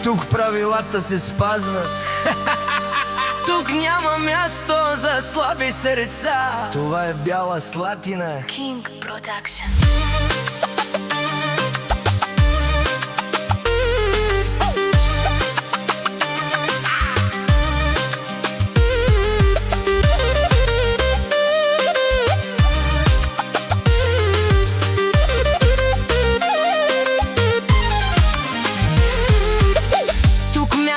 тук правилата се спазват. Тук няма място за слаби сърца. Това е Бяла Слатина. King Production.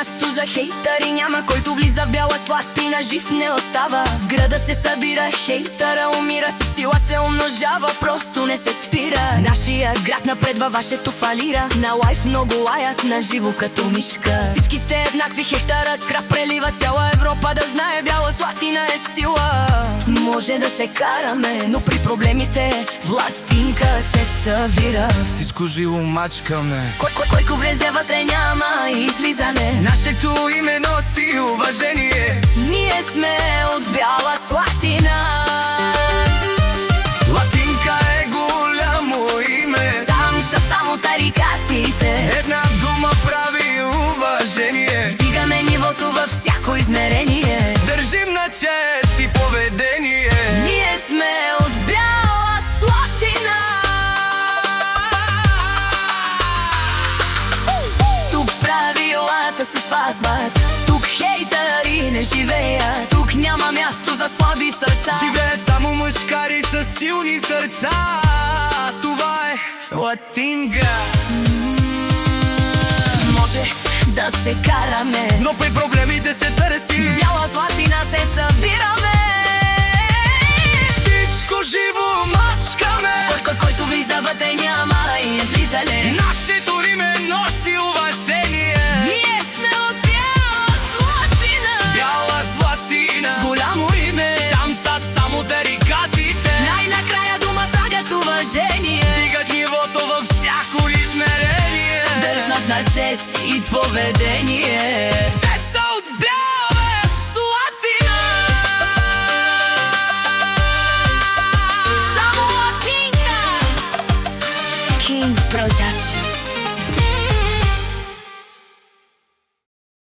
Място за хейтъри няма, който влиза в Бяла Слатина жив не остава. Града се събира, хейтъра умира, с сила се умножава, просто не се спира. Нашия град напредва, вашето фалира. На лайф много лаят, на живо като мишка. Всички сте еднакви, хейтърът кръв прелива. Цяла Европа да знае, Бяла Слатина е сила. Може да се караме, но при проблемите в Латинка се събира. Всичко живо мачкаме. Който влезе вътре няма излизане. Нашето име носи уважение. Ние сме от Бяла Слатина. Латинка е голямо име. Там са само тарикатите. Една дума прави уважение. Стигаме нивото във всяко измерение. Държим на чест и поведение. Ние сме от Бяла Слатина. Тук правилата се спазват. Тук хейтъри не живеят. Тук няма място за слаби сърца. Живеят само мъжкари с силни сърца. Това е Латинка. Може да се караме, но при проблемите се търси. в Бяла Слатина се събираме. Всичко живо мачкаме. Който влиза вътре няма излизане. Нашето име носи уважение. Ние сме от Бяла Слатина. Бяла Слатина С голямо име. Там са само тарикатите. Най-накрая думата гът уважение. Дигат нивото във всяко измерение. Държат на чест и поведение.